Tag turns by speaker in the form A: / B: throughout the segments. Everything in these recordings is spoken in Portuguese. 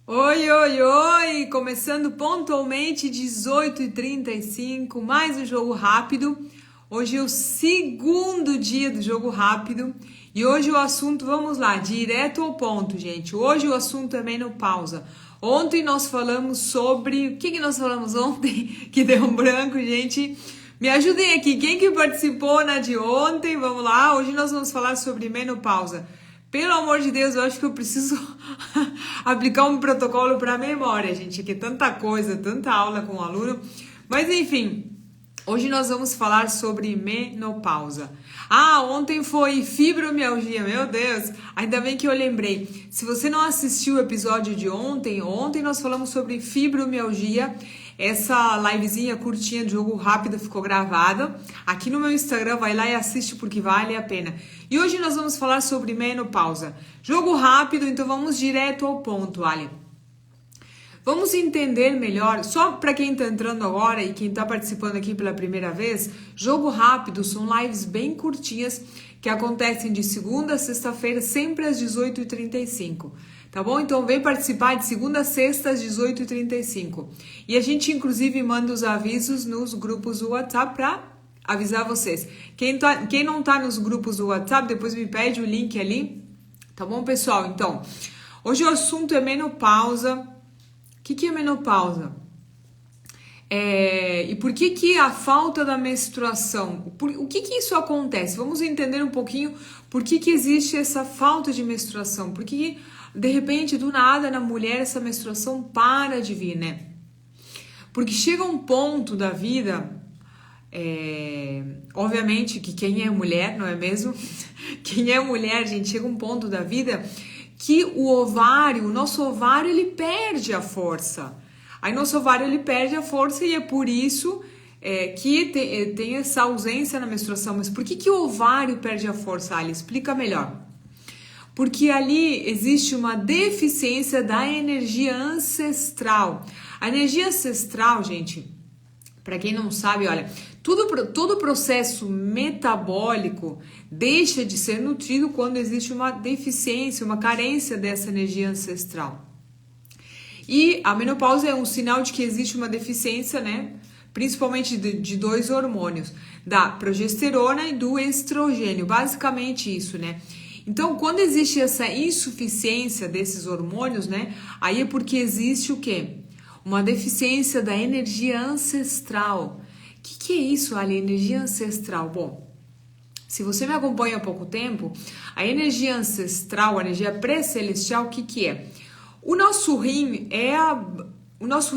A: Oi, oi, oi! Começando pontualmente 18h35, mais um jogo rápido. Hoje é o segundo dia do jogo rápido e hoje o assunto, vamos lá, direto ao ponto, gente. Hoje o assunto é menopausa. Ontem nós falamos sobre... O que nós falamos ontem? Que deu um branco, gente. Me ajudem aqui, quem que participou na de ontem? Vamos lá, hoje nós vamos falar sobre menopausa. Pelo amor de Deus, eu acho que eu preciso aplicar um protocolo para a memória, gente, que é tanta coisa, tanta aula com o aluno. Mas enfim, hoje nós vamos falar sobre menopausa. Ontem foi fibromialgia, meu Deus, ainda bem que eu lembrei. Se você não assistiu o episódio de ontem nós falamos sobre fibromialgia. Essa livezinha curtinha de jogo rápido ficou gravada aqui no meu Instagram, vai lá e assiste porque vale a pena. E hoje nós vamos falar sobre menopausa. Jogo rápido, então vamos direto ao ponto, Ali. Vamos entender melhor, só para quem está entrando agora e quem está participando aqui pela primeira vez, jogo rápido são lives bem curtinhas que acontecem de segunda a sexta-feira, sempre às 18h35. Tá bom? Então vem participar de segunda a sexta às 18h35. E a gente inclusive manda os avisos nos grupos do WhatsApp para avisar vocês. Quem não tá nos grupos do WhatsApp, depois me pede o link ali. Tá bom, pessoal? Então, hoje o assunto é menopausa. O que é menopausa? E por que a falta da menstruação? O que isso acontece? Vamos entender um pouquinho por que existe essa falta de menstruação. Por que de repente, do nada, na mulher, essa menstruação para de vir, né? Porque chega um ponto da vida, obviamente que quem é mulher, não é mesmo? Quem é mulher, gente, chega um ponto da vida que o nosso ovário, ele perde a força. Aí nosso ovário, ele perde a força e é por isso que tem essa ausência na menstruação. Mas por que o ovário perde a força, Ali? Explica melhor. Porque ali existe uma deficiência da energia ancestral. A energia ancestral, gente, para quem não sabe, olha, todo processo metabólico deixa de ser nutrido quando existe uma deficiência, uma carência dessa energia ancestral. E a menopausa é um sinal de que existe uma deficiência, né? Principalmente de dois hormônios, da progesterona e do estrogênio, basicamente isso, né? Então, quando existe essa insuficiência desses hormônios, né? Aí é porque existe o quê? Uma deficiência da energia ancestral. O que é isso, Ali? Energia ancestral? Bom, se você me acompanha há pouco tempo, a energia ancestral, a energia pré-celestial, o que é? O nosso rim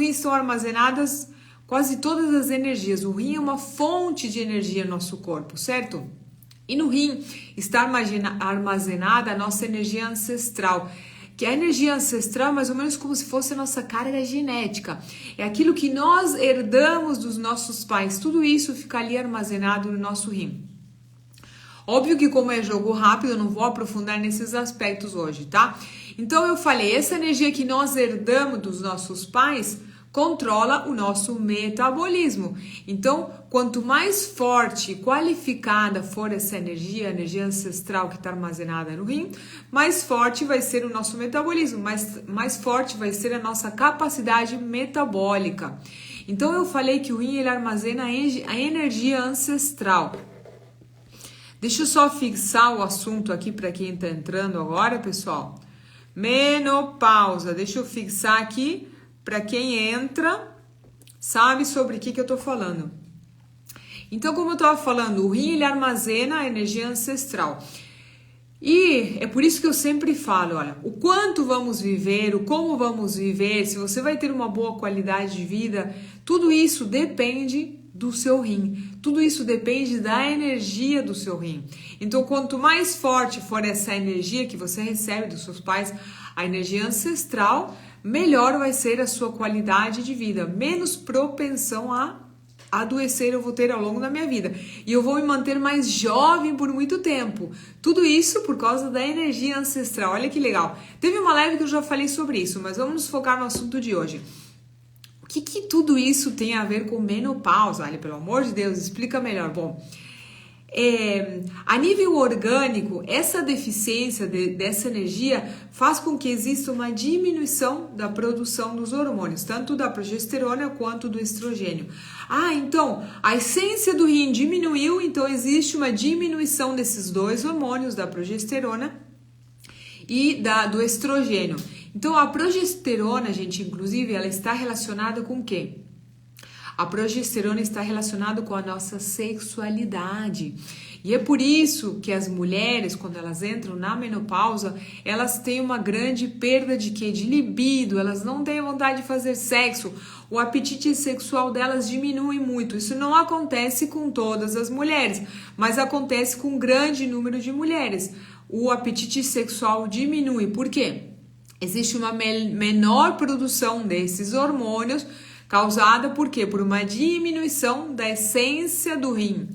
A: estão armazenadas quase todas as energias. O rim é uma fonte de energia no nosso corpo, certo? E no rim está armazenada a nossa energia ancestral, que a energia ancestral é mais ou menos como se fosse a nossa carga genética. É aquilo que nós herdamos dos nossos pais. Tudo isso fica ali armazenado no nosso rim. Óbvio que como é jogo rápido, eu não vou aprofundar nesses aspectos hoje, tá? Então eu falei, essa energia que nós herdamos dos nossos pais controla o nosso metabolismo. Então, quanto mais forte e qualificada for essa energia, a energia ancestral que está armazenada no rim, mais forte vai ser o nosso metabolismo, mais forte vai ser a nossa capacidade metabólica. Então, eu falei que o rim ele armazena a energia ancestral. Deixa eu só fixar o assunto aqui para quem está entrando agora, pessoal. Menopausa. Deixa eu fixar aqui. Para quem entra, sabe sobre o que eu estou falando. Então, como eu estava falando, o rim ele armazena a energia ancestral. E é por isso que eu sempre falo, olha, o quanto vamos viver, o como vamos viver, se você vai ter uma boa qualidade de vida, tudo isso depende do seu rim. Tudo isso depende da energia do seu rim. Então, quanto mais forte for essa energia que você recebe dos seus pais, a energia ancestral, melhor vai ser a sua qualidade de vida, menos propensão a adoecer eu vou ter ao longo da minha vida. E eu vou me manter mais jovem por muito tempo. Tudo isso por causa da energia ancestral. Olha que legal. Teve uma live que eu já falei sobre isso, mas vamos nos focar no assunto de hoje. O que tudo isso tem a ver com menopausa? Olha, pelo amor de Deus, explica melhor. Bom, A nível orgânico, essa deficiência dessa energia faz com que exista uma diminuição da produção dos hormônios, tanto da progesterona quanto do estrogênio. Então a essência do rim diminuiu, então existe uma diminuição desses dois hormônios, da progesterona e do estrogênio. Então a progesterona, gente, inclusive, ela está relacionada com o quê? A progesterona está relacionada com a nossa sexualidade. E é por isso que as mulheres, quando elas entram na menopausa, elas têm uma grande perda de quê? De libido, elas não têm vontade de fazer sexo, o apetite sexual delas diminui muito. Isso não acontece com todas as mulheres, mas acontece com um grande número de mulheres. O apetite sexual diminui. Por quê? Existe uma menor produção desses hormônios, causada por quê? Por uma diminuição da essência do rim.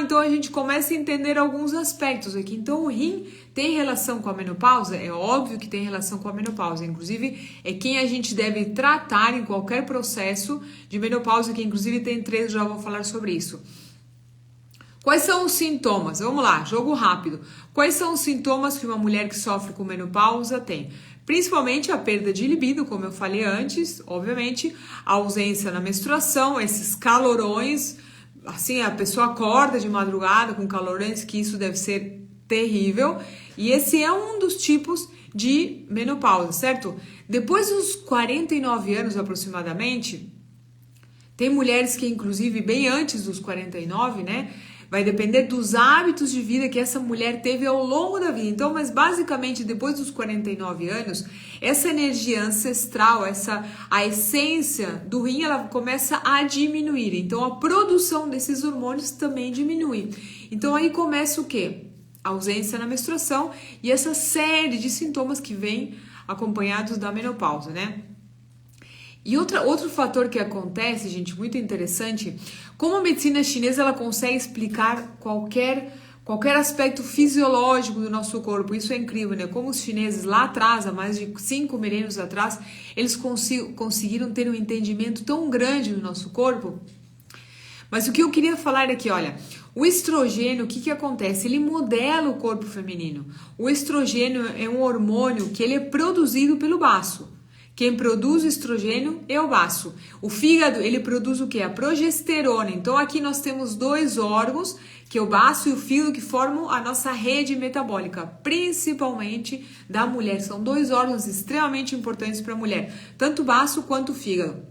A: Então a gente começa a entender alguns aspectos aqui. Então o rim tem relação com a menopausa? É óbvio que tem relação com a menopausa. Inclusive, é quem a gente deve tratar em qualquer processo de menopausa, que inclusive tem 3, já vou falar sobre isso. Quais são os sintomas? Vamos lá, jogo rápido. Quais são os sintomas que uma mulher que sofre com menopausa tem? Principalmente a perda de libido, como eu falei antes, obviamente, a ausência na menstruação, esses calorões, assim, a pessoa acorda de madrugada com calorões, que isso deve ser terrível, e esse é um dos tipos de menopausa, certo? Depois dos 49 anos aproximadamente, tem mulheres que, inclusive, bem antes dos 49, né? Vai depender dos hábitos de vida que essa mulher teve ao longo da vida. Então, mas basicamente, depois dos 49 anos, essa energia ancestral, a essência do rim, ela começa a diminuir. Então, a produção desses hormônios também diminui. Então, aí começa o quê? A ausência na menstruação e essa série de sintomas que vêm acompanhados da menopausa, né? E outro fator que acontece, gente, muito interessante, como a medicina chinesa ela consegue explicar qualquer aspecto fisiológico do nosso corpo. Isso é incrível, né? Como os chineses lá atrás, há mais de 5 milênios atrás, eles conseguiram ter um entendimento tão grande do nosso corpo. Mas o que eu queria falar aqui, olha, o estrogênio, o que acontece? Ele modela o corpo feminino. O estrogênio é um hormônio que ele é produzido pelo baço. Quem produz o estrogênio é o baço. O fígado, ele produz o quê? A progesterona. Então, aqui nós temos 2 órgãos, que é o baço e o fígado, que formam a nossa rede metabólica, principalmente da mulher. São 2 órgãos extremamente importantes para a mulher, tanto o baço quanto o fígado.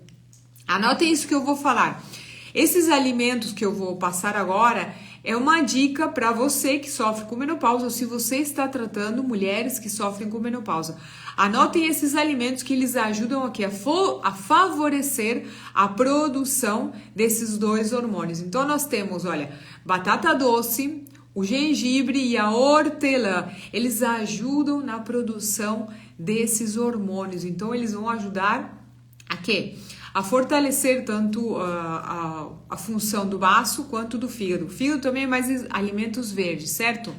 A: Anotem isso que eu vou falar. Esses alimentos que eu vou passar agora é uma dica para você que sofre com menopausa ou se você está tratando mulheres que sofrem com menopausa. Anotem esses alimentos que eles ajudam aqui a favorecer a produção desses 2 hormônios. Então nós temos, olha, batata doce, o gengibre e a hortelã. Eles ajudam na produção desses hormônios. Então eles vão ajudar a quê? A fortalecer tanto a função do baço quanto do fígado. O fígado também é mais alimentos verdes, certo?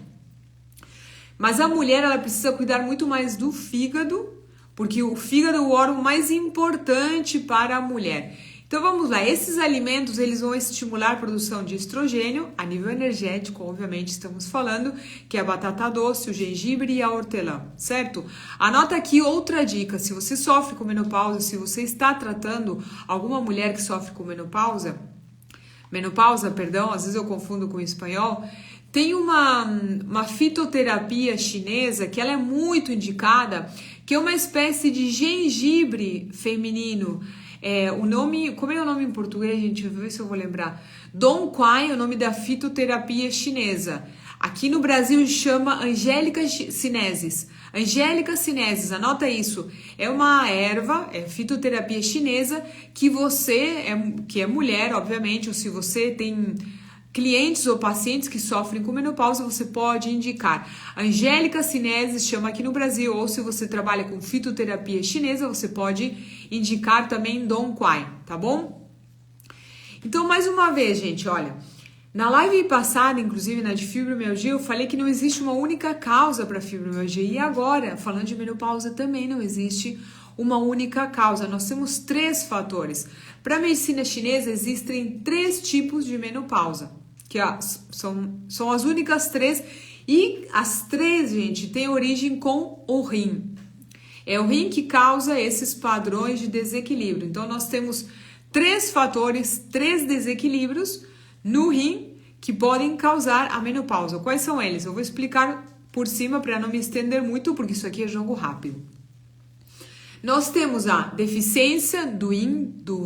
A: Mas a mulher, ela precisa cuidar muito mais do fígado, porque o fígado é o órgão mais importante para a mulher. Então vamos lá, esses alimentos, eles vão estimular a produção de estrogênio, a nível energético, obviamente estamos falando, que é a batata doce, o gengibre e a hortelã, certo? Anota aqui outra dica, se você sofre com menopausa, se você está tratando alguma mulher que sofre com menopausa, às vezes eu confundo com o espanhol, tem uma fitoterapia chinesa que ela é muito indicada, que é uma espécie de gengibre feminino. O nome, como é o nome em português, gente? Deixa eu ver se eu vou lembrar. Dong Quai é o nome da fitoterapia chinesa. Aqui no Brasil chama Angélica sinensis. Angélica sinensis, anota isso. É uma erva, é fitoterapia chinesa que que é mulher, obviamente, ou se você tem clientes ou pacientes que sofrem com menopausa, você pode indicar. Angélica sinensis chama aqui no Brasil, ou se você trabalha com fitoterapia chinesa, você pode indicar também Dong Quai, tá bom? Então, mais uma vez, gente, olha, na live passada, inclusive na de fibromialgia, eu falei que não existe uma única causa para fibromialgia, e agora, falando de menopausa, também não existe uma única causa. Nós temos 3 fatores. Para a medicina chinesa, existem 3 tipos de menopausa, são as únicas três, e as três, gente, têm origem com o rim. É o rim que causa esses padrões de desequilíbrio. Então, nós temos 3 fatores, 3 desequilíbrios no rim que podem causar a menopausa. Quais são eles? Eu vou explicar por cima para não me estender muito, porque isso aqui é jogo rápido. Nós temos a deficiência do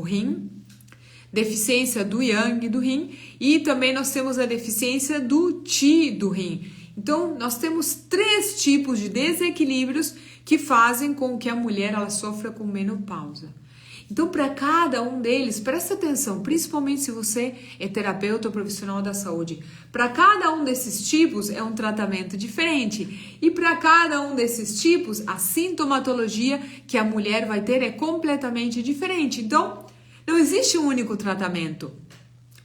A: rim, deficiência do yang do rim, e também nós temos a deficiência do qi do rim. Então, nós temos 3 tipos de desequilíbrios que fazem com que a mulher ela sofra com menopausa. Então, para cada um deles, presta atenção, principalmente se você é terapeuta ou profissional da saúde. Para cada um desses tipos é um tratamento diferente. E para cada um desses tipos, a sintomatologia que a mulher vai ter é completamente diferente. Então, não existe um único tratamento.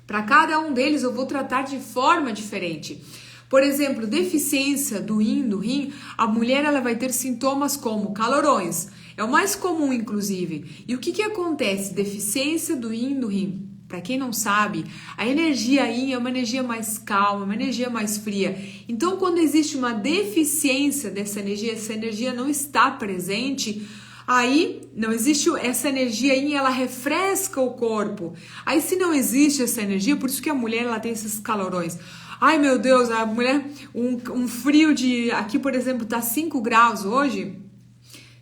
A: Para cada um deles, eu vou tratar de forma diferente. Por exemplo, deficiência do rim, a mulher ela vai ter sintomas como calorões. É o mais comum, inclusive. E o que acontece? Deficiência do rim. Para quem não sabe, a energia yin é uma energia mais calma, uma energia mais fria. Então, quando existe uma deficiência dessa energia, essa energia não está presente, aí não existe essa energia yin, ela refresca o corpo. Aí, se não existe essa energia, por isso que a mulher ela tem esses calorões. Ai, meu Deus, a mulher, um frio de... Aqui, por exemplo, tá 5 graus hoje.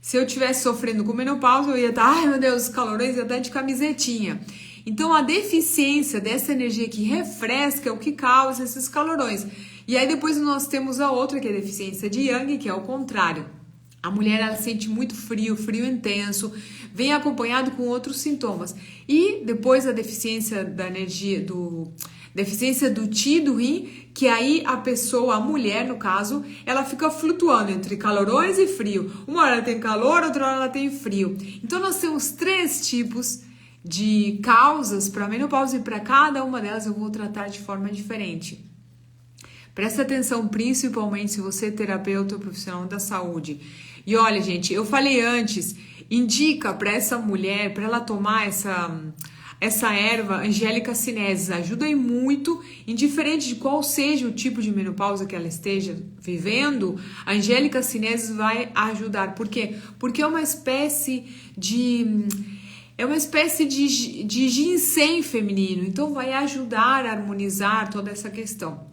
A: Se eu estivesse sofrendo com menopausa, eu ia estar... Ai, meu Deus, os calorões, ia estar de camisetinha. Então, a deficiência dessa energia que refresca é o que causa esses calorões. E aí, depois nós temos a outra, que é a deficiência de yang, que é o contrário. A mulher, ela sente muito frio intenso, vem acompanhado com outros sintomas. E depois a deficiência da energia deficiência do qi do rim, que aí a pessoa, a mulher no caso, ela fica flutuando entre calorões e frio. Uma hora ela tem calor, outra hora ela tem frio. Então nós temos 3 tipos de causas para a menopausa e para cada uma delas eu vou tratar de forma diferente. Presta atenção, principalmente se você é terapeuta ou profissional da saúde. E olha, gente, eu falei antes, indica para essa mulher, para ela tomar essa erva Angélica Sinensis, ajuda aí muito, indiferente de qual seja o tipo de menopausa que ela esteja vivendo, a Angélica Sinensis vai ajudar. Por quê? Porque é uma espécie de ginseng feminino, então vai ajudar a harmonizar toda essa questão.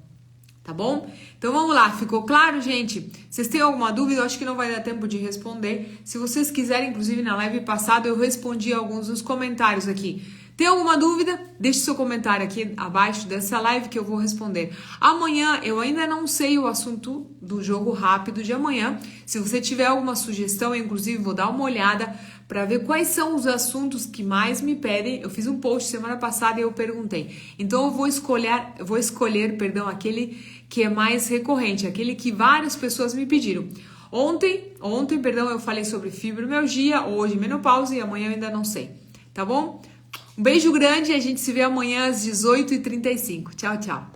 A: Tá bom? Então vamos lá, ficou claro, gente? Vocês têm alguma dúvida? Eu acho que não vai dar tempo de responder. Se vocês quiserem, inclusive na live passada eu respondi alguns dos comentários aqui. Tem alguma dúvida? Deixe seu comentário aqui abaixo dessa live que eu vou responder. Amanhã eu ainda não sei o assunto do jogo rápido de amanhã. Se você tiver alguma sugestão, eu inclusive vou dar uma olhada para ver quais são os assuntos que mais me pedem. Eu fiz um post semana passada e eu perguntei. Então eu vou escolher, aquele que é mais recorrente, aquele que várias pessoas me pediram. Ontem, eu falei sobre fibromialgia, hoje menopausa e amanhã eu ainda não sei. Tá bom? Um beijo grande e a gente se vê amanhã às 18h35. Tchau, tchau.